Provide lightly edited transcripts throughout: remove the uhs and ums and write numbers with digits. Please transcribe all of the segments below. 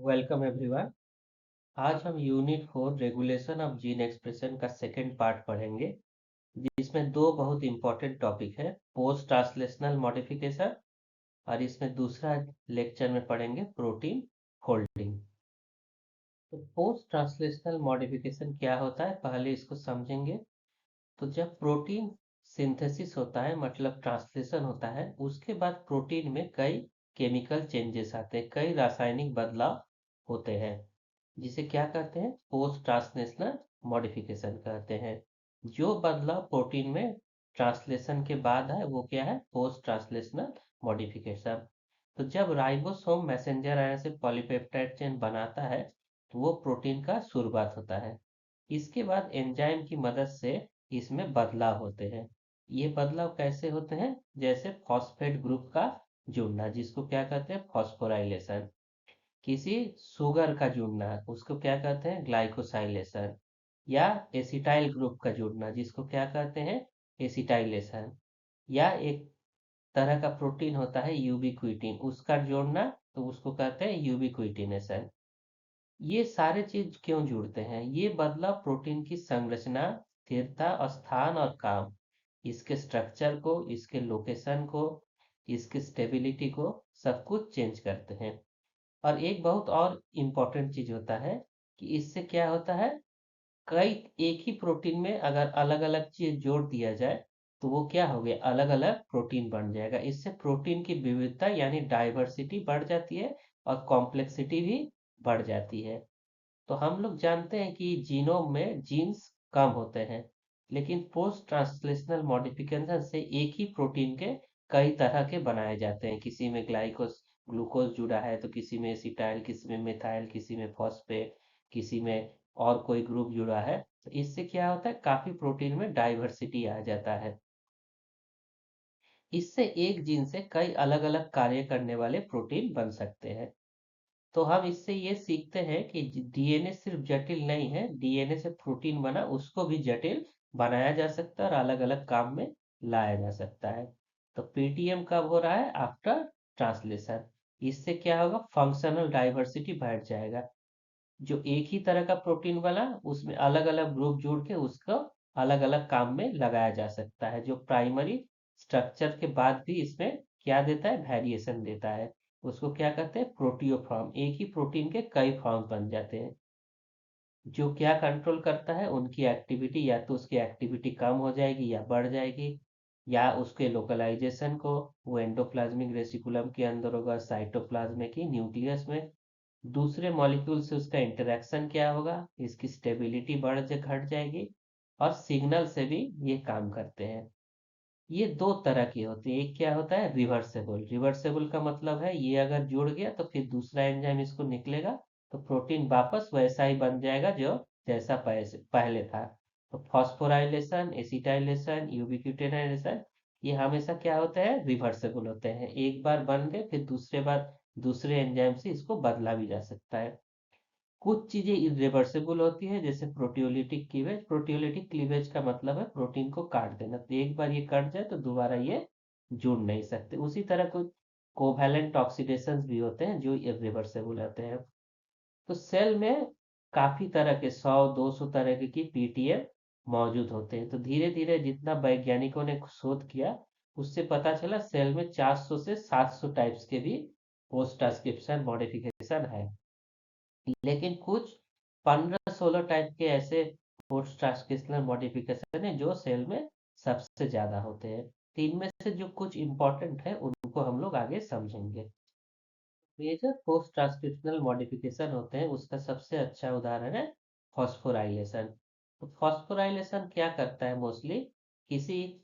Welcome everyone. आज हम unit 4 regulation of gene expression का सेकेंड पार्ट पढ़ेंगे, जिसमें दो बहुत इंपॉर्टेंट टॉपिक है, पोस्ट ट्रांसलेशनल मॉडिफिकेशन और इसमें दूसरा लेक्चर में पढ़ेंगे प्रोटीन फोल्डिंग। तो पोस्ट ट्रांसलेशनल मॉडिफिकेशन क्या होता है, पहले इसको समझेंगे। तो जब प्रोटीन सिंथेसिस होता है, मतलब ट्रांसलेशन होता है, उसके बाद प्रोटीन में कई केमिकल चेंजेस आते हैं, कई रासायनिक बदलाव होते हैं, जिसे क्या कहते हैं, पोस्ट ट्रांसलेशनल मॉडिफिकेशन कहते हैं। जो बदलाव प्रोटीन में ट्रांसलेशन के बाद है वो क्या है, पोस्ट ट्रांसलेशनल मॉडिफिकेशन। तो जब राइबोसोम मैसेंजर आरएनए से पॉलीपेप्टाइड चेन बनाता है, तो वो प्रोटीन का शुरुआत होता है। इसके बाद एंजाइम की मदद से इसमें बदलाव होते हैं। ये बदलाव कैसे होते हैं, जैसे फॉस्फेट ग्रुप का जुड़ना, जिसको क्या कहते हैं, फॉस्फोराइलेशन। किसी शुगर का जुड़ना, उसको क्या कहते हैं, ग्लाइकोसाइलेशन। या एसिटाइल ग्रुप का जुड़ना, जिसको क्या कहते हैं, एसिटाइलेशन। या एक तरह का प्रोटीन होता है यूबिक्विटिन, उसका जोड़ना, तो उसको कहते हैं यूबिक्विटिनेशन। ये सारे चीज क्यों जुड़ते हैं, ये बदलाव प्रोटीन की संरचना, स्थिरता, स्थान और काम, इसके स्ट्रक्चर को, इसके लोकेशन को, इसके स्टेबिलिटी को, सब कुछ चेंज करते हैं। और एक बहुत और इम्पोर्टेंट चीज होता है कि इससे क्या होता है, कई एक ही प्रोटीन में अगर अलग अलग चीज जोड़ दिया जाए, तो वो क्या हो गया, अलग अलग प्रोटीन बन जाएगा। इससे प्रोटीन की विविधता यानी डाइवर्सिटी बढ़ जाती है और कॉम्प्लेक्सिटी भी बढ़ जाती है। तो हम लोग जानते हैं कि जीनोम में जीन्स कम होते हैं, लेकिन पोस्ट ट्रांसलेशनल मॉडिफिकेशन से एक ही प्रोटीन के कई तरह के बनाए जाते हैं। किसी में ग्लाइकोस ग्लूकोज जुड़ा है, तो किसी में एसिटाइल, किसी में मिथाइल, किसी में फॉस्फेट, किसी में और कोई ग्रुप जुड़ा है। तो इससे क्या होता है, काफी प्रोटीन में डाइवर्सिटी आ जाता है। इससे एक जीन से कई अलग अलग कार्य करने वाले प्रोटीन बन सकते हैं। तो हम इससे ये सीखते हैं कि डीएनए सिर्फ जटिल नहीं है, डीएनए से प्रोटीन बना उसको भी जटिल बनाया जा सकता है और अलग अलग काम में लाया जा सकता है। तो पीटीएम कब हो रहा है, आफ्टर ट्रांसलेशन। इससे क्या होगा, फंक्शनल डाइवर्सिटी बढ़ जाएगा। जो एक ही तरह का प्रोटीन बना, उसमें अलग अलग ग्रुप जोड़ के उसको अलग अलग काम में लगाया जा सकता है, जो प्राइमरी स्ट्रक्चर के बाद भी इसमें क्या देता है, वेरिएशन देता है। उसको क्या कहते हैं, प्रोटियोफॉर्म। एक ही प्रोटीन के कई फॉर्म बन जाते हैं। जो क्या कंट्रोल करता है, उनकी एक्टिविटी, या तो उसकी एक्टिविटी कम हो जाएगी या बढ़ जाएगी, या उसके लोकलाइजेशन को, वो एंडोप्लाज्मिक रेसिकुलम के अंदर होगा, साइटोप्लाज्म की न्यूक्लियस में, दूसरे मॉलिक्यूल से उसका इंटरेक्शन क्या होगा, इसकी स्टेबिलिटी बढ़ घट जाएगी। और सिग्नल से भी ये काम करते हैं। ये दो तरह की होती है। एक क्या होता है, रिवर्सेबल। रिवर्सेबल का मतलब है ये अगर जुड़ गया तो फिर दूसरा एंजाइम इसको निकलेगा, तो प्रोटीन वापस वैसा ही बन जाएगा जो जैसा पहले था। तो फॉस्फोराइलेशन, एसिटाइलेशन, यूबिक्विटिनेशन, ये हमेशा क्या होते हैं, रिवर्सेबल होते हैं। एक बार बन गए, फिर दूसरे बार दूसरे एंजाइम से इसको बदला भी जा सकता है। कुछ चीजें इरिवर्सिबल होती है, जैसे प्रोटियोलिटिक क्लीवेज। प्रोटियोलिटिक क्लीवेज का मतलब है प्रोटीन को काट देना, तो एक बार ये कट जाए तो दोबारा ये जुड़ नहीं सकते। उसी तरह कुछ कोवैलेंट ऑक्सीडेशन भी होते हैं जो इरिवर्सिबल होते हैं। तो सेल में काफी तरह के 100-200 तरह की पीटीएम मौजूद होते हैं। तो धीरे धीरे जितना वैज्ञानिकों ने शोध किया, उससे पता चला सेल में 400 से 700 टाइप्स के भी पोस्ट ट्रांसक्रिप्शन मॉडिफिकेशन है। लेकिन कुछ 15-16 टाइप के ऐसे पोस्ट ट्रांसक्रिप्शनल मॉडिफिकेशन है जो सेल में सबसे ज्यादा होते हैं। तो इनमें से जो कुछ इंपॉर्टेंट है उनको हम लोग आगे समझेंगे। मेजर पोस्ट ट्रांसक्रिप्शनल मॉडिफिकेशन होते हैं, उसका सबसे अच्छा उदाहरण है फॉस्फोराइलेशन। तो फॉस्फोराइलेशन क्या करता है, मोस्टली किसी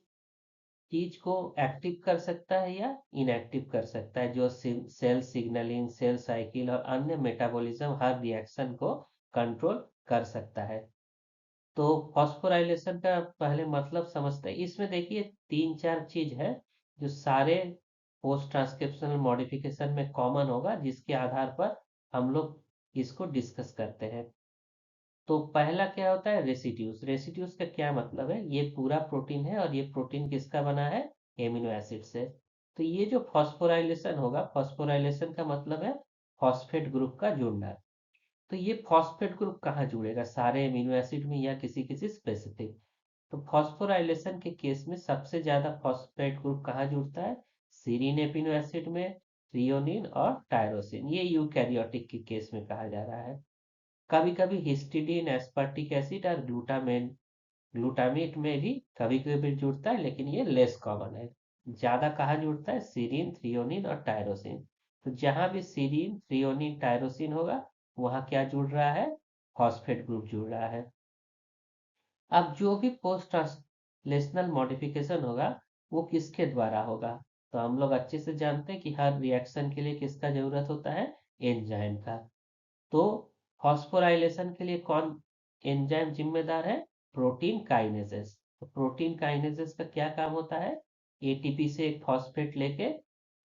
चीज को एक्टिव कर सकता है या इनएक्टिव कर सकता है, जो सेल सिग्नलिंग, सेल साइकिल और अन्य मेटाबॉलिज्म हर रिएक्शन को कंट्रोल कर सकता है। तो फॉस्फोराइलेशन का पहले मतलब समझते हैं। इसमें देखिए 3-4 चीज है जो सारे पोस्ट ट्रांसक्रिप्शनल मॉडिफिकेशन में कॉमन होगा, जिसके आधार पर हम लोग इसको डिस्कस करते हैं। तो पहला क्या होता है, रेसिड्यूज। रेसिड्यूज का क्या मतलब है, ये पूरा प्रोटीन है और ये प्रोटीन किसका बना है, एमिनो एसिड से। तो ये जो फॉस्फोराइलेशन होगा, फॉस्फोराइलेशन का मतलब है फॉस्फेट ग्रुप का जुड़ना। तो ये फॉस्फेट ग्रुप कहाँ जुड़ेगा, सारे अमीनो एसिड में या किसी किसी स्पेसिफिक। तो फॉस्फोराइलेशन के केस में सबसे ज्यादा फॉस्फेट ग्रुप कहाँ जुड़ता है, सीरीन एमिनो एसिड में, थ्रियोनिन और टायरोसिन, ये यूकैरियोटिक के केस में कहा जा रहा है। कभी कभी हिस्टिडीन, एस्पर्टिक एसिड और ग्लूटामेट में भी कभी कभी जुड़ता है, लेकिन ये लेस कॉमन है। ज्यादा कहाँ जुड़ता है, सीरीन, थ्रियोनिन और टायरोसिन। तो जहां भी सीरीन, थ्रियोनिन, टायरोसिन होगा, वहां क्या जुड़ रहा है, फॉस्फेट ग्रुप जुड़ रहा है। अब जो भी पोस्ट ट्रांसलेशनल मॉडिफिकेशन होगा, वो किसके द्वारा होगा, तो हम लोग अच्छे से जानते हैं कि हर रिएक्शन के लिए किसका जरूरत होता है, एंजाइम का। तो फॉस्फोराइलेशन के लिए कौन एंजाइम जिम्मेदार है, प्रोटीन काइनेसेस। तो प्रोटीन काइनेसेस का क्या काम होता है, एटीपी से एक फॉस्फेट लेके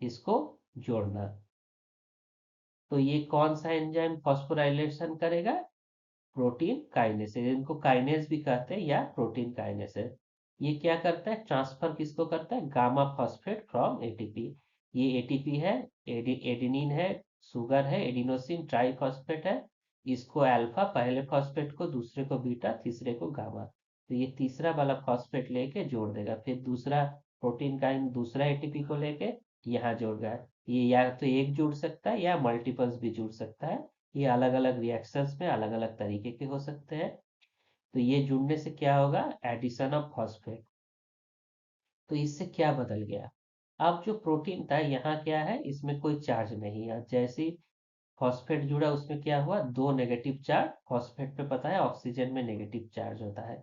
इसको जोड़ना। तो ये कौन सा एंजाइम फॉस्फोराइलेशन करेगा, प्रोटीन काइनेसेस, इनको काइनेस भी कहते हैं या प्रोटीन काइनेसेस। ये क्या करता है, ट्रांसफर किसको करता है, गामा फॉस्फेट फ्रॉम एटीपी। ये एटीपी है, एडेनिन है, सुगर है, एडिनोसिन ट्राइफॉस्फेट है। इसको अल्फा, पहले फॉस्फेट को, दूसरे को बीटा, तीसरे को गामा। तो ये तीसरा वाला फॉस्फेट लेके जोड़ देगा, फिर दूसरा प्रोटीन का दूसरा एटीपी को लेके यहाँ जोड़ेगा। ये या तो एक जुड़ सकता है या मल्टीपल्स भी जुड़ सकता है। ये अलग अलग रिएक्शंस में अलग अलग तरीके के हो सकते हैं। तो ये जुड़ने से क्या होगा, एडिशन ऑफ फॉस्फेट। तो इससे क्या बदल गया, अब जो प्रोटीन था यहाँ क्या है, इसमें कोई चार्ज नहीं है। जैसे फॉस्फेट जुड़ा, उसमें क्या हुआ, दो नेगेटिव चार्ज, फॉस्फेट पे पता है ऑक्सीजन में नेगेटिव चार्ज होता है।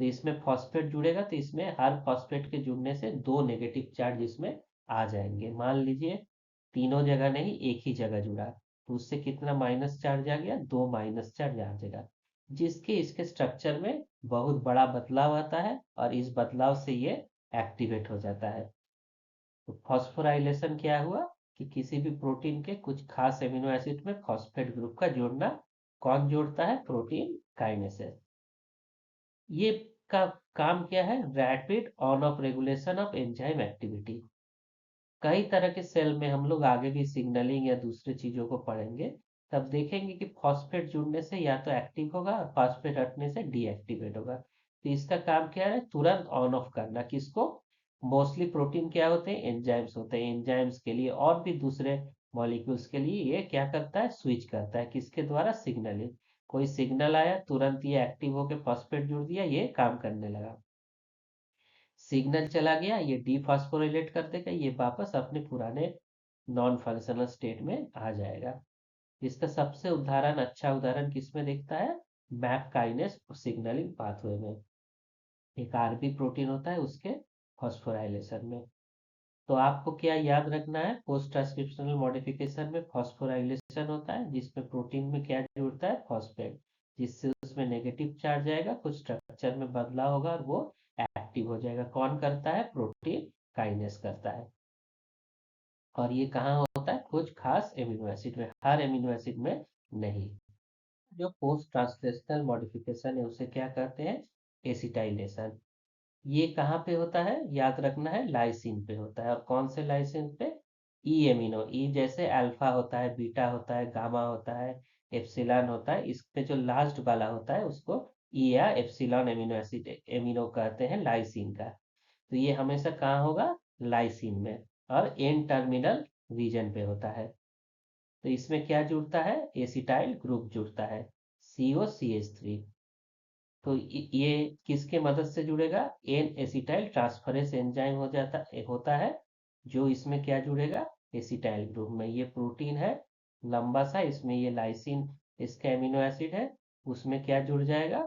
तो इसमें फॉस्फेट जुड़ेगा तो इसमें हर फॉस्फेट के जुड़ने से दो नेगेटिव चार्ज इसमें आ जाएंगे। मान लीजिए तीनों जगह नहीं, एक ही जगह जुड़ा, तो उससे कितना माइनस चार्ज आ गया, दो माइनस चार्ज आ जाएगा। जिसके इसके स्ट्रक्चर में बहुत बड़ा बदलाव आता है और इस बदलाव से ये एक्टिवेट हो जाता है। तो फॉस्फोराइलेशन क्या हुआ, कि किसी भी प्रोटीन के कुछ खास एमिनो एसिड में फॉस्फेट ग्रुप का जोड़ना। कौन जोड़ता है, प्रोटीन काइनेसेस। ये का काम क्या है, rapid on off regulation of enzyme activity. कई तरह के सेल में हम लोग आगे भी सिग्नलिंग या दूसरी चीजों को पढ़ेंगे, तब देखेंगे कि फॉस्फेट जुड़ने से या तो एक्टिव होगा और फॉस्फेट हटने से डीएक्टिवेट होगा। तो इसका काम क्या है, तुरंत ऑन ऑफ करना, किसको, मोस्टली प्रोटीन क्या होते हैं, एंजाइम्स होते हैं। एंजाइम्स के लिए और भी दूसरे मॉलिक्यूल्स के लिए ये क्या करता है, स्विच करता है, किसके द्वारा, सिग्नलिंग। कोई सिग्नल आया, तुरंत ये एक्टिव होकर फॉस्फेट जुड़ दिया, ये काम करने लगा। सिग्नल चला गया, ये डीफॉस्फोरिलेट कर देगा, ये वापस अपने पुराने नॉन फंक्शनल स्टेट में आ जाएगा। इसका सबसे उदाहरण, अच्छा उदाहरण किसमें दिखता है, मैप काइनेस सिग्नलिंग पाथवे में। एक आरबी प्रोटीन होता है उसके फॉस्फोराइलेशन में। तो आपको क्या याद रखना है, पोस्ट ट्रांसक्रिप्शनल मॉडिफिकेशन में फॉस्फोराइलेशन होता है, जिसमें प्रोटीन में क्या जुड़ता है, फॉस्फेट, जिससे उसमें नेगेटिव चार्ज आएगा, कुछ स्ट्रक्चर में बदलाव होगा और वो एक्टिव हो जाएगा। कौन करता है, प्रोटीन काइनेस करता है। और ये कहाँ होता है, कुछ खास एमिनो एसिड में, हर एमिनो एसिड में नहीं। जो पोस्ट ट्रांसलेशनल मॉडिफिकेशन है उसे क्या कहते हैं, एसिटाइलेशन। ये कहाँ पे होता है, याद रखना है, लाइसिन पे होता है। और कौन से लाइसिन पे, ई एमिनो, ई जैसे अल्फा होता है, बीटा होता है, गामा होता है, एप्सिलॉन होता है, इस पे जो लास्ट वाला होता है उसको ई या एप्सिलॉन एमिनो एसिड एमिनो कहते हैं, लाइसिन का। तो ये हमेशा कहाँ होगा, लाइसिन में, और एन टर्मिनल रीजन पे होता है। तो इसमें क्या जुड़ता है, एसिटाइल ग्रुप जुड़ता है, COCH3। तो ये किसके मदद से जुड़ेगा, एन एसिटाइल ट्रांसफरेज एंजाइम हो जाता होता है, जो इसमें क्या जुड़ेगा, एसिटाइल ग्रुप में। ये प्रोटीन है लंबा सा, इसमें ये लाइसिन इसका एमिनो एसिड है, उसमें क्या जुड़ जाएगा,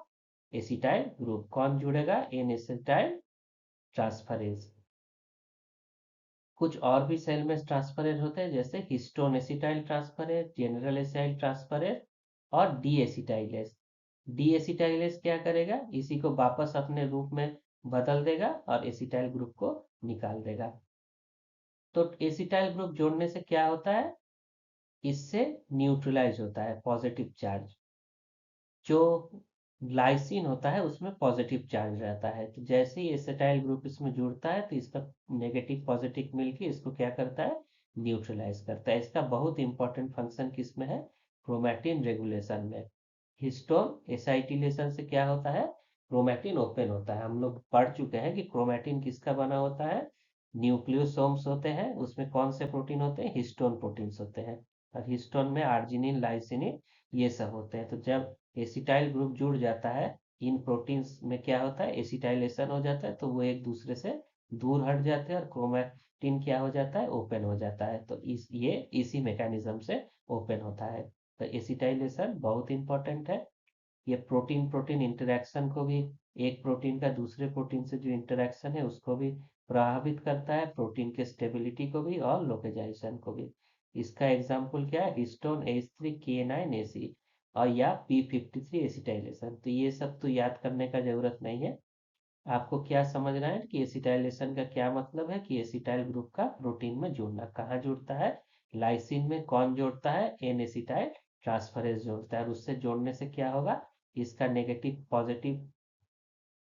एसिटाइल ग्रुप। कौन जुड़ेगा, एन एसिटाइल ट्रांसफरेज। कुछ और भी सेल में ट्रांसफरेज होते हैं, जैसे histone acetyl transferase, general acetyl transferase और डी एसिटाइलेस। डी एसिटाइलेस क्या करेगा, इसी को वापस अपने रूप में बदल देगा और एसिटाइल ग्रुप को निकाल देगा। तो एसिटाइल ग्रुप जोड़ने से क्या होता है, इससे न्यूट्रलाइज होता है पॉजिटिव चार्ज। जो लाइसिन होता है उसमें पॉजिटिव चार्ज रहता है, तो जैसे ही एसिटाइल ग्रुप इसमें जुड़ता है तो इसका नेगेटिव पॉजिटिव मिलके इसको क्या करता है, न्यूट्रलाइज करता है। इसका बहुत इंपॉर्टेंट फंक्शन किस में है? क्रोमैटिन रेगुलेशन में। हिस्टोन एसाइटिलेशन से क्या होता है? क्रोमैटिन ओपन होता है। हम लोग पढ़ चुके हैं कि क्रोमैटिन किसका बना होता है? न्यूक्लियोसोम्स होते हैं, उसमें कौन से प्रोटीन होते हैं? हिस्टोन प्रोटीन्स होते हैं। और हिस्टोन में आर्जिनिन, लाइसिनिन, ये सब होते हैं। तो जब एसिटाइल ग्रुप जुड़ जाता है इन प्रोटीन्स में, क्या होता है? एसिटाइलेशन हो जाता है, तो वो एक दूसरे से दूर हट जाते हैं और क्रोमैटिन क्या हो जाता है? ओपन हो जाता है। तो ये इसी मैकेनिज्म से ओपन होता है। तो एसिटाइलेशन बहुत इंपॉर्टेंट है। ये प्रोटीन प्रोटीन इंटरेक्शन को भी, एक प्रोटीन का दूसरे प्रोटीन से जो इंटरेक्शन है उसको भी प्रभावित करता है, प्रोटीन के स्टेबिलिटी को भी और लोकेलाइजेशन को भी। इसका एग्जाम्पल क्या है? हिस्टोन H3K9AC और या P53 एसिटाइलेशन। तो ये सब तो याद करने का जरूरत नहीं है। आपको क्या समझना है कि एसिटाइलेशन का क्या मतलब है? कि एसिटाइल ग्रुप का प्रोटीन में जुड़ना। कहाँ जुड़ता है? लाइसिन में। कौन जोड़ता है? एन एसिटाइल ट्रांसफरेज जोड़ता है। और उससे जोड़ने से क्या होगा? इसका negative positive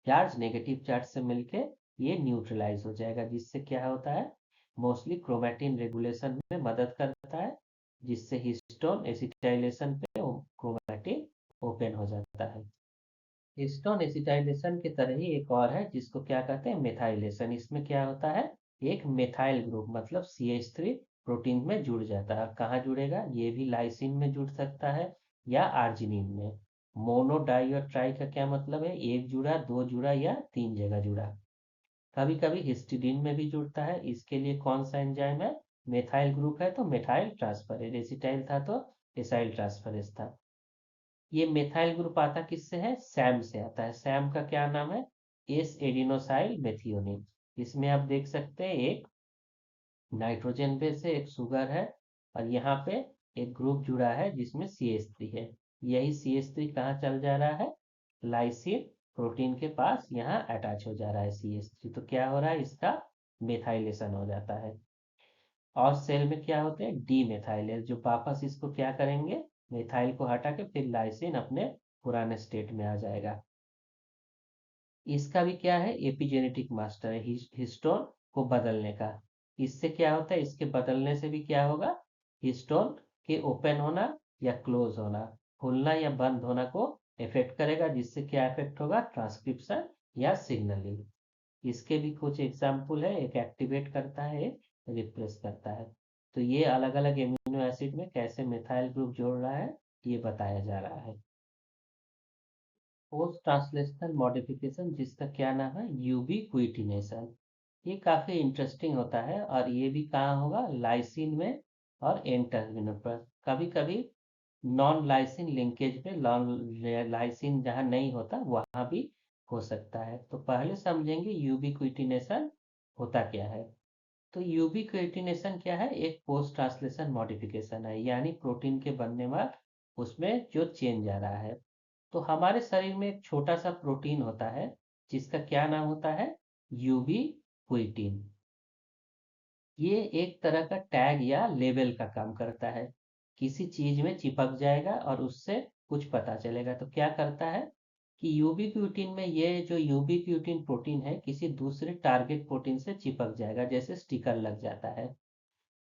charge negative charge से मिलके ये न्यूट्रलाइज हो जाएगा, जिससे क्या होता है? मोस्टली क्रोमैटिन रेगुलेशन में मदद करता है, जिससे हिस्टोन एसिटाइलेशन पे क्रोमैटिन ओपन हो जाता है। हिस्टोन एसिटाइलेशन की तरह ही एक और है जिसको क्या कहते हैं? मेथाइलेशन। इसमें क्या होता है? एक मेथाइल ग्रुप मतलब CH3 प्रोटीन में जुड़ जाता है। कहाँ जुड़ेगा? ये भी लाइसिन में जुड़ सकता है या आर्जिनिन में। मोनो, डाई और ट्राई का क्या मतलब है? एक जुड़ा, दो जुड़ा या तीन जगह जुड़ा। कभी कभी हिस्टिडीन में भी जुड़ता है। इसके लिए कौन सा एंजाइम है? मेथाइल ग्रुप है तो मेथाइल ट्रांसफरेज। एसिटाइल था तो एसाइल ट्रांसफरेज था। ये मेथाइल ग्रुप आता किससे है? सैम से आता है। सैम का क्या नाम है? S adenosyl methionine. इसमें आप देख सकते हैं एक नाइट्रोजन बेस है, एक शुगर है, और यहाँ पे एक ग्रुप जुड़ा है जिसमें CH3 है। यही CH3 कहाँ चल जा रहा है? लाइसिन प्रोटीन के पास यहाँ अटैच हो जा रहा है CH3। तो क्या हो रहा है? इसका मेथाइलेशन हो जाता है। और सेल में क्या होते हैं? डी मेथाइलेज, जो वापस इसको क्या करेंगे? मेथाइल को हटा के फिर लाइसिन अपने पुराने स्टेट में आ जाएगा। इसका भी क्या है? एपिजेनेटिक मास्टर है हिस्टोन को बदलने का। इससे क्या होता है? इसके बदलने से भी क्या होगा? हिस्टोन के ओपन होना या क्लोज होना, खुलना या बंद होना को इफेक्ट करेगा, जिससे क्या इफेक्ट होगा? ट्रांसक्रिप्शन या सिग्नलिंग। इसके भी कुछ एग्जाम्पल है, एक एक्टिवेट करता है, एक रिप्लेस करता है। तो ये अलग अलग एमिनो एसिड में कैसे मिथाइल ग्रुप जोड़ रहा है, ये बताया जा रहा है। पोस्ट ट्रांसलेशनल मॉडिफिकेशन, जिसका क्या नाम है? यूबीक्विटिनेशन। ये काफी इंटरेस्टिंग होता है और ये भी कहाँ होगा? लाइसिन में और एन टर्मिनल पर। कभी कभी नॉन लाइसिन लिंकेज पे, लाइसिन जहाँ नहीं होता वहां भी हो सकता है। तो पहले समझेंगे यूबीक्विटिनेशन होता क्या है। तो यूबीक्विटिनेशन क्या है? एक पोस्ट ट्रांसलेशन मॉडिफिकेशन है, यानी प्रोटीन के बनने बाद उसमें जो चेंज आ रहा है। तो हमारे शरीर में एक छोटा सा प्रोटीन होता है जिसका क्या नाम होता है? यूबीक्विटिन। ये एक तरह का टैग या लेबल का काम करता है। किसी चीज में चिपक जाएगा और उससे कुछ पता चलेगा। तो क्या करता है कि यूबीक्विटिन में, ये जो यूबीक्विटिन प्रोटीन है किसी दूसरे टारगेट प्रोटीन से चिपक जाएगा, जैसे स्टिकर लग जाता है।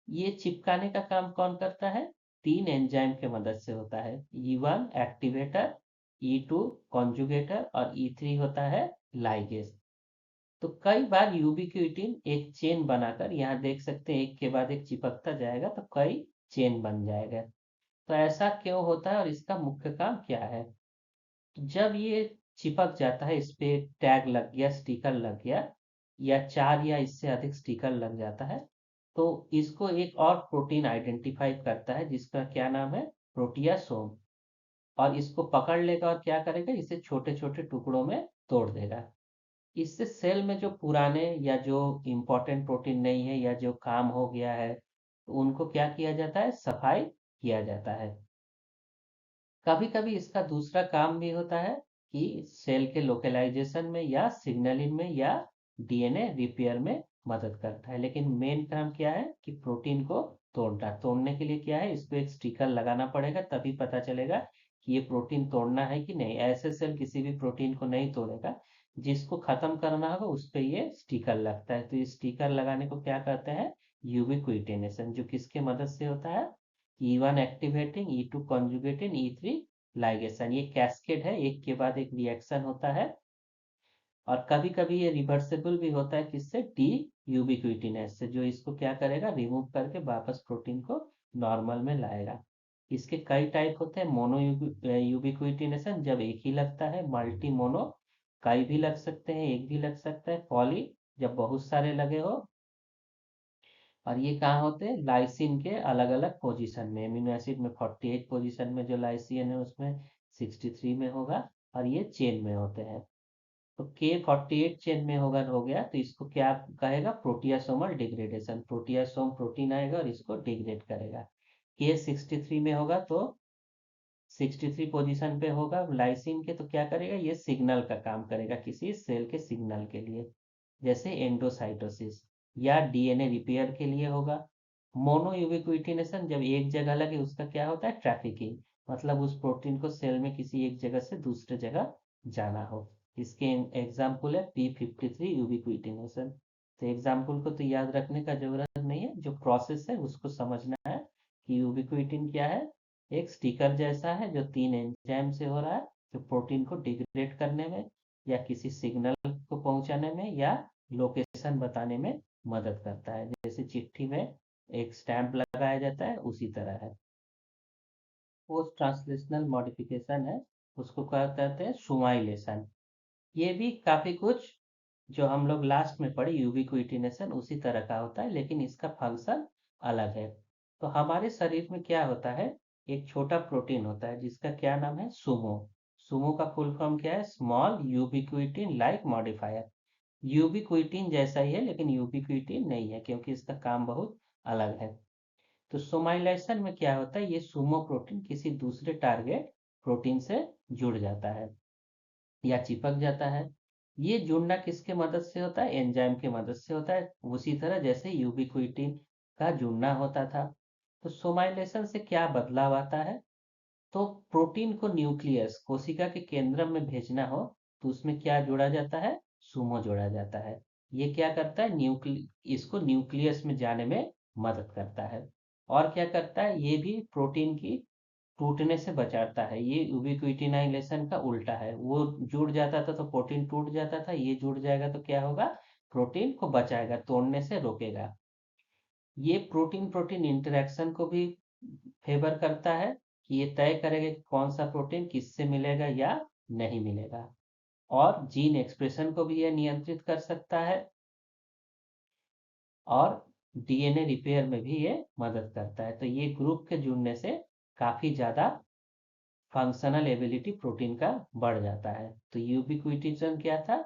ये चिपकाने का काम कौन करता है? तीन एंजाइम के मदद से होता है। E1 एक्टिवेटर, E2 कॉन्जुगेटर और E3 होता है लाइगेज। तो कई बार यूबिक्विटिन एक चेन बनाकर, यहाँ देख सकते हैं एक के बाद एक चिपकता जाएगा तो कई चेन बन जाएगा। तो ऐसा क्यों होता है और इसका मुख्य काम क्या है? तो जब ये चिपक जाता है, इस पे टैग लग गया, स्टिकर लग गया, या चार या इससे अधिक स्टिकर लग जाता है, तो इसको एक और प्रोटीन आइडेंटिफाई करता है जिसका क्या नाम है? प्रोटियासोम। और इसको पकड़ लेगा और क्या करेगा? इसे छोटे छोटे टुकड़ों में तोड़ देगा। इससे सेल में जो पुराने या जो इंपॉर्टेंट प्रोटीन नहीं है या जो काम हो गया है, तो उनको क्या किया जाता है? सफाई किया जाता है। कभी कभी इसका दूसरा काम भी होता है कि सेल के लोकेलाइजेशन में या सिग्नलिंग में या DNA रिपेयर में मदद करता है। लेकिन मेन काम क्या है? कि प्रोटीन को तोड़ना। तोड़ने के लिए क्या है? इसको एक स्टिकर लगाना पड़ेगा, तभी पता चलेगा कि ये प्रोटीन तोड़ना है कि नहीं। ऐसे सेल किसी भी प्रोटीन को नहीं तोड़ेगा। जिसको खत्म करना होगा उस पे ये स्टिकर लगता है। तो ये स्टिकर लगाने को क्या कहते हैं? यूबिक्विटिनेशन, जो किसके मदद से होता है? E1 activating, E2 conjugating, E3 ligation. ये कैस्केड है, एक के बाद एक रिएक्शन होता है। और कभी कभी ये रिवर्सिबल भी होता है, किससे? डी यूबिक्विटिनेस से, जो इसको क्या करेगा? रिमूव करके वापस प्रोटीन को नॉर्मल में लाएगा। इसके कई टाइप होते हैं। मोनो यूबिक्विटिनेशन, जब एक ही लगता है। मल्टी मोनो, कई भी लग सकते हैं, एक भी लग सकता है। पॉली, जब बहुत सारे लगे हो। और ये कहाँ होते हैं? लाइसिन के अलग अलग पोजीशन में। एमिनो एसिड में 48 पोजीशन में जो लाइसिन है उसमें 63 में होगा। और ये चेन में होते हैं। तो K48 चेन में होगा, हो गया, तो इसको क्या कहेगा? प्रोटियासोमल डिग्रेडेशन। प्रोटियासोम प्रोटीन आएगा और इसको डिग्रेड करेगा। K63 में होगा तो 63 पोजीशन पे होगा लाइसिन के, तो क्या करेगा? ये सिग्नल का काम करेगा किसी सेल के सिग्नल के लिए, जैसे एंडोसाइटोसिस। या डीएनए रिपेयर के लिए होगा। मोनो यूबिक्विटिनेशन, जब एक जगह लगे, उसका क्या होता है? ट्रैफिकिंग, मतलब उस प्रोटीन को सेल में किसी एक जगह से दूसरे जगह जाना हो। इसके एग्जाम्पल है P53 यूबिक्विटिनेशन। तो एग्जाम्पल को तो याद रखने का जरूरत नहीं है, जो प्रोसेस है उसको समझना है कि यूबिक्विटिन क्या है। एक स्टिकर जैसा है जो 3 एंजाइम से हो रहा है, जो प्रोटीन को डिग्रेड करने में या किसी सिग्नल को पहुंचाने में या लोकेशन बताने में मदद करता है। जैसे चिट्ठी में एक स्टैंप लगाया जाता है, उसी तरह है। पोस्ट ट्रांसलेशनल मॉडिफिकेशन है, उसको क्या कहते हैं? सुमाइलेशन। ये भी काफी कुछ जो हम लोग लास्ट में पढ़े यूबिक्विटिनेशन उसी तरह का होता है, लेकिन इसका फंक्शन अलग है। तो हमारे शरीर में क्या होता है? एक छोटा प्रोटीन होता है जिसका क्या नाम है? सुमो। सुमो का फुल फॉर्म क्या है? Small ubiquitin like modifier. Ubiquitin जैसा ही है, लेकिन यूबिक्विटिन नहीं है, क्योंकि इसका काम बहुत अलग है। तो सोमाइलेशन में क्या होता है? ये सुमो प्रोटीन किसी दूसरे टारगेट प्रोटीन से जुड़ जाता है या चिपक जाता है। ये जुड़ना किसके मदद से होता है? एंजाइम की मदद से होता है, उसी तरह जैसे यूबिक्विटिन का जुड़ना होता था। तो सोमाइलेशन से क्या बदलाव आता है? तो प्रोटीन को न्यूक्लियस, कोशिका के केंद्र में भेजना हो, तो उसमें क्या जोड़ा जाता है? सुमो जोड़ा जाता है। ये क्या करता है? इसको न्यूक्लियस में जाने में मदद करता है। और क्या करता है? ये भी प्रोटीन की टूटने से बचाता है। ये यूबिक्विटिनाइलेशन का उल्टा है। वो जुड़ जाता था तो प्रोटीन टूट जाता था, ये जुड़ जाएगा तो क्या होगा? प्रोटीन को बचाएगा, तोड़ने से रोकेगा। ये प्रोटीन प्रोटीन इंटरेक्शन को भी फेवर करता है, कि ये तय करेगा कि कौन सा प्रोटीन किससे मिलेगा या नहीं मिलेगा। और जीन एक्सप्रेशन को भी ये नियंत्रित कर सकता है। और डीएनए रिपेयर में भी ये मदद करता है। तो ये ग्रुप के जुड़ने से काफी ज्यादा फंक्शनल एबिलिटी प्रोटीन का बढ़ जाता है। तो यूबिक्विटिनेशन क्या था?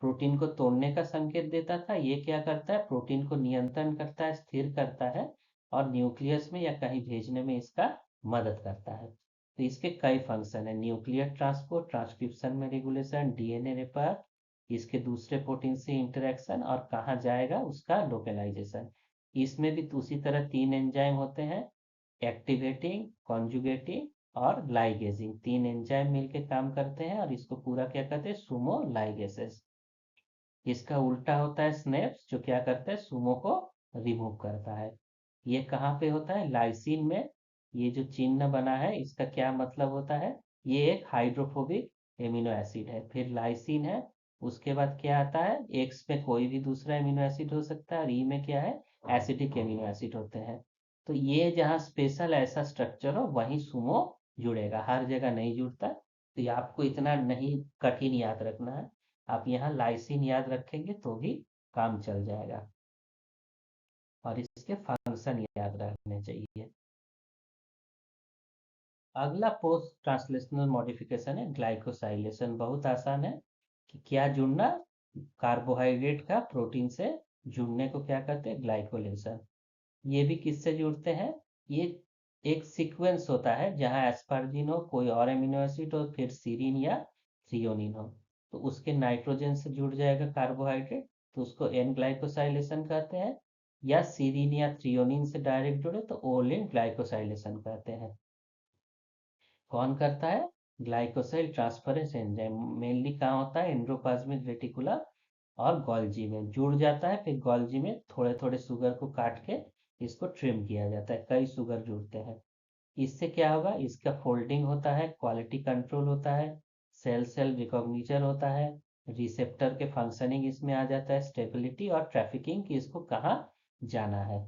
प्रोटीन को तोड़ने का संकेत देता था। ये क्या करता है? प्रोटीन को नियंत्रण करता है, स्थिर करता है, और न्यूक्लियस में या कहीं भेजने में इसका मदद करता है। तो इसके कई फंक्शन है। न्यूक्लियर ट्रांसपोर्ट, ट्रांसक्रिप्शन में रेगुलेशन, डीएनए रिपेयर, इसके दूसरे प्रोटीन से इंटरेक्शन, और कहाँ जाएगा उसका लोकेलाइजेशन। इसमें भी उसी तरह 3 एंजाइम होते हैं, एक्टिवेटिंग, कॉन्जुगेटिंग और लाइगेजिंग। 3 एंजाइम मिलके काम करते हैं, और इसको पूरा क्या कहते हैं? सुमो लाइगेसेस। इसका उल्टा होता है स्नेप्स, जो क्या करता है? सुमो को रिमूव करता है। ये कहाँ पे होता है? लाइसिन में। ये जो चिन्ह बना है, इसका क्या मतलब होता है? ये एक हाइड्रोफोबिक एमिनो एसिड है। फिर लाइसिन है, उसके बाद क्या आता है? एक्स में कोई भी दूसरा एमिनो एसिड हो सकता है, और ई में क्या है? एसिडिक एमिनो एसिड होते हैं। तो ये जहाँ स्पेशल ऐसा स्ट्रक्चर हो, वहीं सुमो जुड़ेगा, हर जगह नहीं जुड़ता। तो ये आपको इतना नहीं कठिन याद रखना है। आप यहाँ लाइसिन याद रखेंगे तो भी काम चल जाएगा। और इसके फंक्शन याद रखने चाहिए। अगला पोस्ट ट्रांसलेशनल मॉडिफिकेशन है ग्लाइकोसाइलेशन। बहुत आसान है कि क्या जुड़ना? कार्बोहाइड्रेट का प्रोटीन से जुड़ने को क्या कहते हैं? ग्लाइकोलेशन। ये भी किससे जुड़ते हैं? ये एक सीक्वेंस होता है जहां एस्पार्जिन हो, कोई और एमिनो एसिड हो, फिर सीरीन या थ्रियोनिन हो, तो उसके नाइट्रोजन से जुड़ जाएगा कार्बोहाइड्रेट, तो उसको एन ग्लाइकोसाइलेशन कहते हैं। या सीरीन या थ्रियोनिन से डायरेक्ट जुड़े तो ओलिन ग्लाइकोसाइलेशन कहते हैं। कौन करता है? ग्लाइकोसाइल ट्रांसफरेंस एंजाइम। मेनली कहाँ होता है? एंडोप्लाज्मिक रेटिकुलम और गोल्जी में जुड़ जाता है। फिर गोल्जी में थोड़े थोड़े शुगर को काट के इसको ट्रिम किया जाता है, कई शुगर जुड़ते हैं। इससे क्या होगा, इसका फोल्डिंग होता है, क्वालिटी कंट्रोल होता है, सेल सेल रिकॉग्निशन होता है, रिसेप्टर के फंक्शनिंग इसमें आ जाता है, स्टेबिलिटी और ट्रैफिकिंग कि इसको कहाँ जाना है।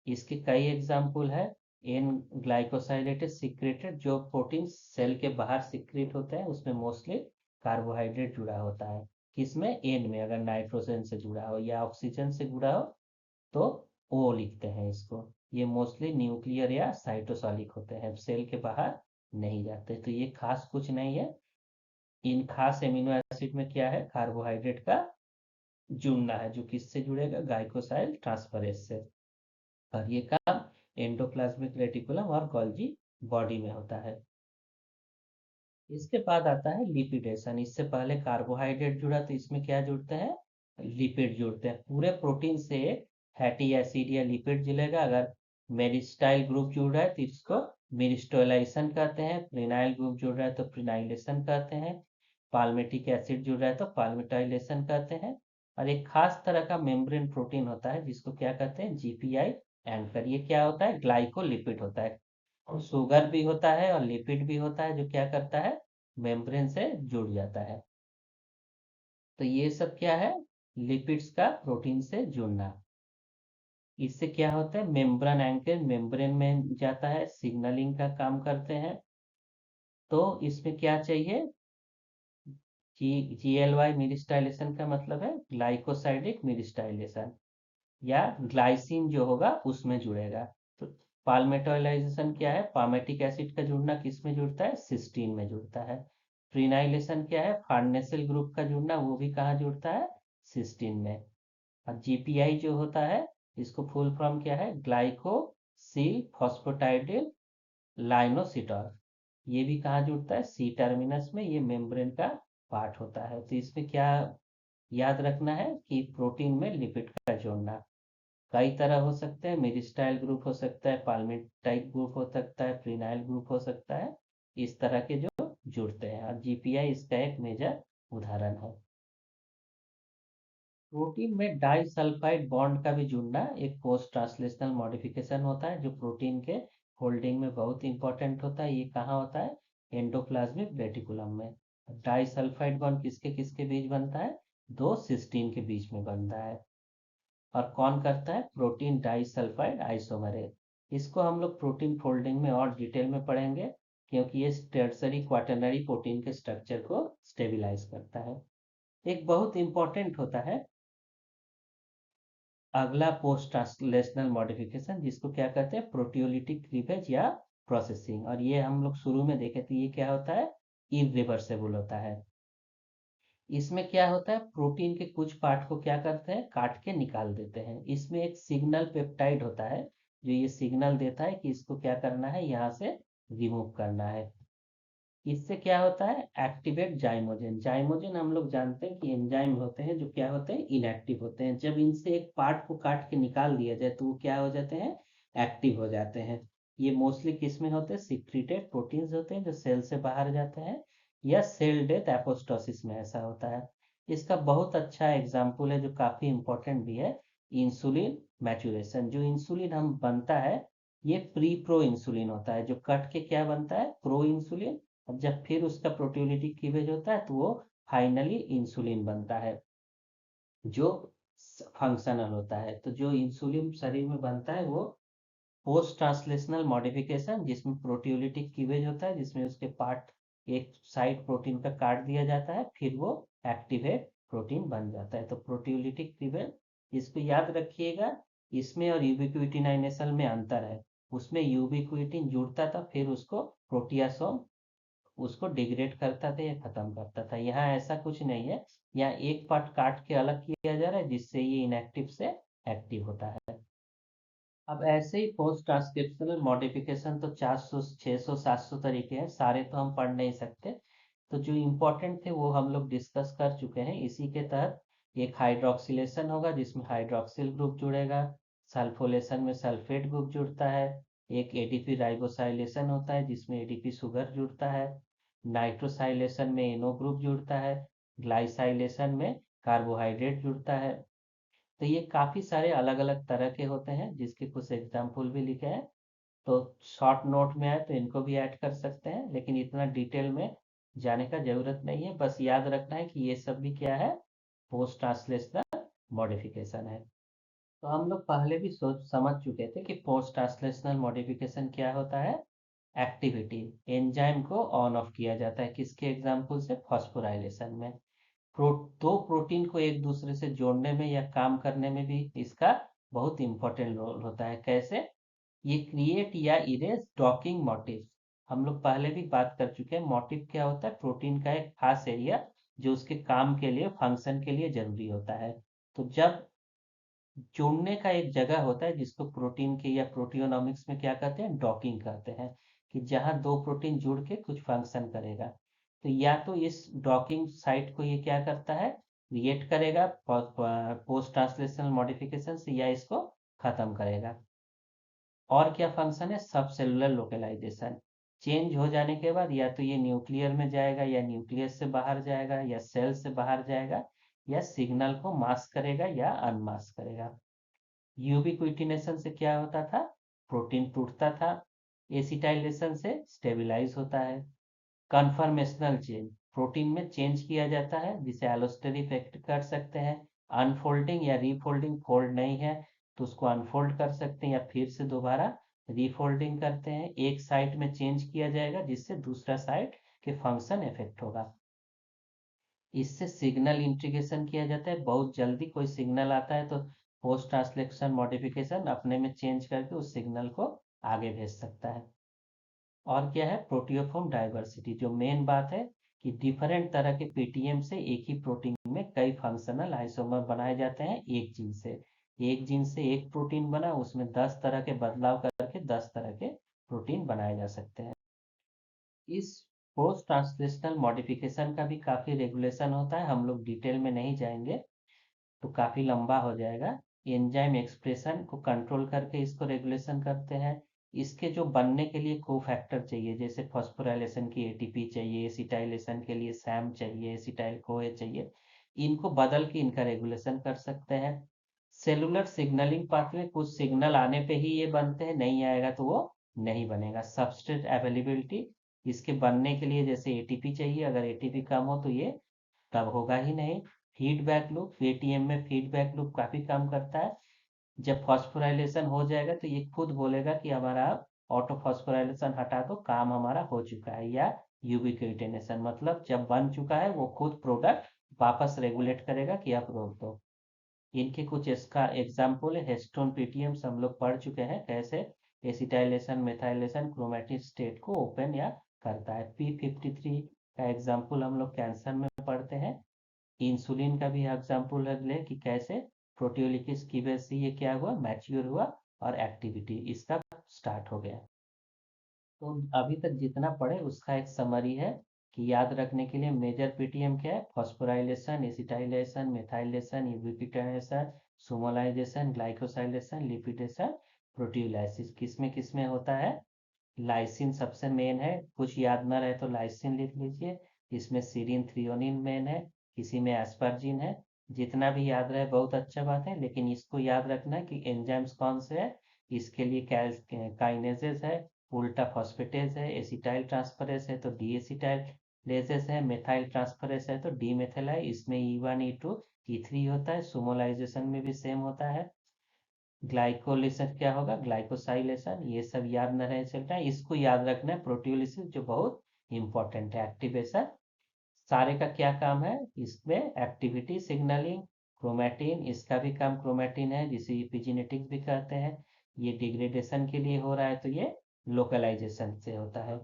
इसके कई एग्जाम्पल है। एन ग्लाइकोसाइलेटेड सिक्रेटेड, जो प्रोटीन सेल के बाहर सिक्रेट होते हैं उसमें मोस्टली कार्बोहाइड्रेट जुड़ा होता है। किसमें, एन में। अगर नाइट्रोजन से जुड़ा हो या ऑक्सीजन से जुड़ा हो तो ओ लिखते हैं इसको। ये मोस्टली न्यूक्लियर या साइटोसॉलिक होते हैं, सेल के बाहर नहीं जाते। तो ये खास कुछ नहीं है। इन खास एमिनो एसिड में क्या है, कार्बोहाइड्रेट का जुड़ना है, जो किससे जुड़ेगा, ग्लाइकोसाइल ट्रांसफरेज से। और ये काम एंडोप्लाज्मिक रेटिकुलम और गोल्जी बॉडी में होता है। इसके बाद आता है लिपिडेशन। इससे पहले कार्बोहाइड्रेट जुड़ा, तो इसमें क्या जुड़ते हैं, लिपिड जुड़ते हैं। पूरे प्रोटीन से फैटी एसिड या लिपिड जुड़ेगा। अगर मेरिस्टाइल ग्रुप जुड़ रहा है तो इसको मेरिस्टोलाइजेशन कहते हैं, प्रिनाइल ग्रुप जुड़ रहा है तो प्रिनाइलेशन कहते हैं, पाल्मेटिक एसिड जुड़ रहा है तो पाल्मेटाइलेशन कहते हैं। और एक खास तरह का मेम्ब्रेन प्रोटीन होता है जिसको क्या कहते हैं, जीपीआई एंकर। ये क्या होता है, ग्लाइकोलिपिड होता है। शुगर भी होता है और लिपिड भी होता है, जो क्या करता है, मेम्ब्रेन से जुड़ जाता है। तो ये सब क्या है, लिपिड्स का प्रोटीन से जुड़ना। इससे क्या होता है, मेम्ब्रेन एंकर मेम्ब्रेन में जाता है, सिग्नलिंग का काम करते हैं। तो इसमें क्या चाहिए, GLY मिरिस्टाइलेशन का मतलब है ग्लाइकोसाइडिक मिरिस्टाइलेशन, या ग्लाइसिन जो होगा उसमें जुड़ेगा। तो पाल्मेटोलाइजेशन क्या है, पामेटिक एसिड का जुड़ना किस में जुड़ता है, सिस्टीन में जुड़ता है। प्रीनाइलेशन क्या है, फार्नेसिल ग्रुप का जुड़ना, वो भी कहाँ जुड़ता है, सिस्टीन में। और जीपीआई जो होता है, इसको फुल फॉर्म क्या है, ग्लाइकोसिल फॉस्फोटाइडिल लाइनोसिटॉल। ये भी कहाँ जुड़ता है, सी टर्मिनस में। ये मेम्ब्रेन का पार्ट होता है। तो इसमें क्या याद रखना है कि प्रोटीन में लिपिड का जोड़ना कई तरह हो सकते हैं। मेरिस्टाइल ग्रुप हो सकता है, पाल्मेटाइक ग्रुप हो सकता है, प्रीनाइल ग्रुप हो सकता है। इस तरह के जो जुड़ते हैं, और जीपीआई इसका एक मेजर उदाहरण है। प्रोटीन में डाई सल्फाइड बॉन्ड का भी जुड़ना एक पोस्ट ट्रांसलेशनल मॉडिफिकेशन होता है, जो प्रोटीन के फोल्डिंग में बहुत इंपॉर्टेंट होता है। ये कहाँ होता है, एंडोप्लाज्मिक रेटिकुलम में। डाई सल्फाइड बॉन्ड किसके किसके बीच बनता है, दो सिस्टीन के बीच में बनता है। और कौन करता है, प्रोटीन डाई सल्फाइड आइसोमरेज। इसको हम लोग प्रोटीन फोल्डिंग में और डिटेल में पढ़ेंगे, क्योंकि ये टर्सरी क्वाटरनरी प्रोटीन के स्ट्रक्चर को स्टेबलाइज करता है। एक बहुत इंपॉर्टेंट होता है अगला पोस्ट ट्रांसलेशनल मॉडिफिकेशन, जिसको क्या कहते हैं, प्रोटियोलिटिक क्लीवेज या प्रोसेसिंग। और ये हम लोग शुरू में देखे थे, ये क्या होता है, इरिवर्सेबल होता है। इसमें क्या होता है, प्रोटीन के कुछ पार्ट को क्या करते हैं, काट के निकाल देते हैं। इसमें एक सिग्नल पेप्टाइड होता है, जो ये सिग्नल देता है कि इसको क्या करना है, यहाँ से रिमूव करना है। इससे क्या होता है, एक्टिवेट जाइमोजेन। जाइमोजेन हम लोग जानते हैं कि एंजाइम होते हैं जो क्या होते हैं, इनएक्टिव होते हैं। जब इनसे एक पार्ट को काट के निकाल दिया जाए तो वो क्या हो जाते हैं, एक्टिव हो जाते हैं। ये मोस्टली किस में होते हैं, सिक्रीटेड प्रोटीन्स होते हैं जो सेल से बाहर जाते हैं, या सेल डेथ एपोस्टोसिस में ऐसा होता है। इसका बहुत अच्छा एग्जाम्पल है जो काफी इंपॉर्टेंट भी है, इंसुलिन मैचुरेशन। जो इंसुलिन हम बनता है, ये प्री प्रो इंसुलिन होता है, जो कट के क्या बनता है, प्रो इंसुलिन। और जब फिर उसका प्रोटियोलिटिक क्लीवेज होता है तो वो फाइनली इंसुलिन बनता है, जो फंक्शनल होता है। तो जो इंसुलिन शरीर में बनता है वो पोस्ट ट्रांसलेशनल मॉडिफिकेशन, जिसमें प्रोटियोलिटिक क्लीवेज होता है, जिसमें उसके पार्ट एक साइड प्रोटीन का काट दिया जाता है, फिर वो एक्टिवेट प्रोटीन बन जाता है। तो प्रोटियोलिटिक क्लीवेज, इसको याद रखिएगा। इसमें और यूबिक्विटिनाइनेशन में अंतर है। उसमें यूबिक्विटिन जुड़ता था, फिर उसको प्रोटियासोम उसको डिग्रेड करता था या खत्म करता था। यहाँ ऐसा कुछ नहीं है, यहाँ एक पार्ट काट के अलग किया जा रहा है, जिससे ये इनएक्टिव से एक्टिव होता है। अब ऐसे ही पोस्ट ट्रांसक्रिप्शनल मॉडिफिकेशन तो 400 600 700 तरीके हैं, सारे तो हम पढ़ नहीं सकते। तो जो इम्पोर्टेंट थे वो हम लोग डिस्कस कर चुके हैं। इसी के तहत एक हाइड्रोक्सिलेशन होगा जिसमें हाइड्रोक्सिल ग्रुप जुड़ेगा, सल्फोलेशन में सल्फेट ग्रुप जुड़ता है, एक एडीपी राइबोसाइलेशन होता है जिसमें एडीपी शुगर जुड़ता है, नाइट्रोसाइलेशन में एनो ग्रुप जुड़ता है, ग्लाइसाइलेशन में कार्बोहाइड्रेट जुड़ता है। तो ये काफ़ी सारे अलग अलग तरह के होते हैं, जिसके कुछ एग्जाम्पल भी लिखे हैं। तो शॉर्ट नोट में है तो इनको भी ऐड कर सकते हैं, लेकिन इतना डिटेल में जाने का ज़रूरत नहीं है। बस याद रखना है कि ये सब भी क्या है, पोस्ट ट्रांसलेशनल मॉडिफिकेशन है। तो हम लोग पहले भी सोच समझ चुके थे कि पोस्ट ट्रांसलेशनल मॉडिफिकेशन क्या होता है। एक्टिविटी, एंजाइम को ऑन ऑफ किया जाता है, किसके एग्जाम्पल से, फॉस्फोराइलेशन में। दो प्रोटीन को एक दूसरे से जोड़ने में या काम करने में भी इसका बहुत इंपॉर्टेंट रोल होता है। कैसे? ये क्रिएट या इरेज डॉकिंग मोटिव। हम लोग पहले भी बात कर चुके हैं, मोटिव क्या होता है, प्रोटीन का एक खास एरिया जो उसके काम के लिए, फंक्शन के लिए जरूरी होता है। तो जब जोड़ने का एक जगह होता है जिसको प्रोटीन के या प्रोटियोनॉमिक्स में क्या कहते हैं, डॉकिंग कहते हैं, कि जहां दो प्रोटीन जुड़ के कुछ फंक्शन करेगा। तो या तो इस डॉकिंग साइट को ये क्या करता है, क्रिएट करेगा पोस्ट ट्रांसलेशनल मॉडिफिकेशन से, या इसको खत्म करेगा। और क्या फंक्शन है, सब सेलुलर लोकलाइजेशन। चेंज हो जाने के बाद या तो ये न्यूक्लियर में जाएगा, या न्यूक्लियस से बाहर जाएगा, या सेल से बाहर जाएगा, या सिग्नल को मास्क करेगा या अनमास्क करेगा। यूबिक्विटिनेशन से क्या होता था, प्रोटीन टूटता था। एसिटाइलेशन से स्टेबलाइज होता है। कन्फर्मेशनल चेंज, प्रोटीन में चेंज किया जाता है जिसे एलोस्टेरिक इफेक्ट कर सकते हैं। अनफोल्डिंग या रीफोल्डिंग, फोल्ड नहीं है तो उसको अनफोल्ड कर सकते हैं या फिर से दोबारा रीफोल्डिंग करते हैं। एक साइट में चेंज किया जाएगा जिससे दूसरा साइट के फंक्शन इफेक्ट होगा। इससे सिग्नल इंटीग्रेशन किया जाता है, बहुत जल्दी कोई सिग्नल आता है तो पोस्ट ट्रांसलेशन मॉडिफिकेशन अपने में चेंज करके उस सिग्नल को आगे भेज सकता है। और क्या है, प्रोटियोफॉर्म डाइवर्सिटी, जो मेन बात है कि डिफरेंट तरह के पीटीएम से एक ही प्रोटीन में कई फंक्शनल आइसोमर बनाए जाते हैं एक जीन से। एक जीन से एक प्रोटीन बना, उसमें 10 तरह के बदलाव करके 10 तरह के प्रोटीन बनाए जा सकते हैं। इस पोस्ट ट्रांसलेशनल मॉडिफिकेशन का भी काफी रेगुलेशन होता है, हम लोग डिटेल में नहीं जाएंगे तो काफी लंबा हो जाएगा। एंजाइम एक्सप्रेशन को कंट्रोल करके इसको रेगुलेशन करते हैं। इसके जो बनने के लिए को फैक्टर चाहिए, जैसे फॉस्फोराइलेशन की एटीपी चाहिए, एसिटाइलेशन के लिए सैम चाहिए, एसिटाइल कोए चाहिए, इनको बदल के इनका रेगुलेशन कर सकते हैं। सेलुलर सिग्नलिंग पाथवे, कुछ सिग्नल आने पे ही ये बनते हैं, नहीं आएगा तो वो नहीं बनेगा। सबस्ट्रेट अवेलेबिलिटी, इसके बनने के लिए जैसे एटीपी चाहिए, अगर एटीपी कम हो तो ये तब होगा ही नहीं। फीडबैक लूप, पेटीएम में फीडबैक लूप काफी काम करता है। जब फॉस्फोराइलेशन हो जाएगा तो ये खुद बोलेगा कि हमारा ऑटो फॉस्फोराइलेशन हटा दो, काम हमारा हो चुका है। या यूबिक्विटिनेशन, मतलब जब बन चुका है वो खुद प्रोडक्ट वापस रेगुलेट करेगा कि आप रोक दो। इनके कुछ इसका एग्जाम्पल है, हेस्टोन पीटीएम्स हम लोग पढ़ चुके हैं, कैसे एसिटाइलेशन मेथाइलेशन क्रोमेटिक स्टेट को ओपन या करता है। P53 का एग्जाम्पल हम लोग कैंसर में पढ़ते हैं। इंसुलिन का भी एग्जाम्पल ले कि कैसे प्रोटियोलिसिस की वजह से ये क्या हुआ, मैच्योर हुआ और एक्टिविटी इसका स्टार्ट हो गया। तो अभी तक जितना पढ़े उसका एक समरी है कि याद रखने के लिए मेजर पीटीएम क्या है, phosphorylation, acetylation, methylation, ubiquitination, sumoylation, glycosylation, lipidation, proteolysis. किसमें किसमें होता है, लाइसिन सबसे मेन है, कुछ याद ना रहे तो लाइसिन लिख लीजिए। इसमें सीरिन थ्रियोनिन मेन है, किसी में एस्पर्जिन है। जितना भी याद रहे बहुत अच्छा बात है, लेकिन इसको याद रखना है कि एंजाइम्स कौन से है। इसके लिए काइनेजेस है, उल्टा फॉस्फेटेज है, एसिटाइल ट्रांसफरेज है तो डी एसिटाइलेजेस है, मेथाइल ट्रांसफरेज है तो डी मेथिलाइज। इसमें E1 E2 E3 होता है। सुमोलाइजेशन में भी सेम होता है। ग्लाइकोलिसिस क्या होगा, ग्लाइकोसाइलेशन, ये सब याद न रहे चलता है। इसको याद रखना है, प्रोटियोलिसिस जो बहुत इंपॉर्टेंट है। एक्टिवेशन, सारे का क्या काम है इसमें, एक्टिविटी सिग्नलिंग। क्रोमैटिन, इसका भी काम क्रोमैटिन है जिसे इपिजेनेटिक्स भी कहते हैं। ये डिग्रेडेशन के लिए हो रहा है तो ये लोकलाइजेशन से होता है।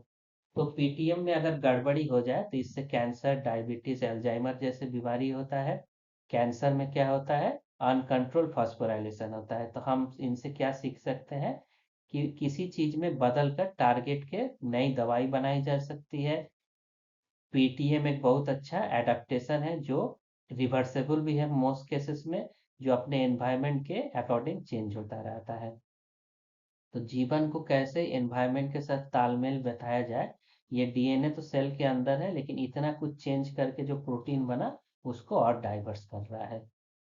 तो पीटीएम में अगर गड़बड़ी हो जाए तो इससे कैंसर, डायबिटीज, अल्जाइमर जैसे बीमारी होता है। कैंसर में क्या होता है, अनकंट्रोल फॉस्फोराइलेशन होता है। तो हम इनसे क्या सीख सकते हैं कि किसी चीज में बदल कर टारगेट के नई दवाई बनाई जा सकती है। पीटीएम एक बहुत अच्छा एडेप्टेशन है जो रिवर्सेबल भी है मोस्ट केसेस में, जो अपने एनवायरनमेंट के अकॉर्डिंग चेंज होता रहता है। तो जीवन को कैसे एनवायरनमेंट के साथ तालमेल बैठाया जाए, ये डीएनए तो सेल के अंदर है, लेकिन इतना कुछ चेंज करके जो प्रोटीन बना उसको और डाइवर्स कर रहा है।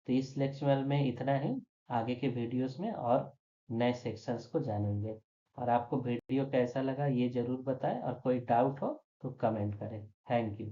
तो इस लेक्चर में इतना ही। आगे के वीडियोस में और नए सेक्शंस को जानेंगे। और आपको वीडियो कैसा लगा ये ज़रूर बताएं, और कोई डाउट हो तो कमेंट करें। Thank you.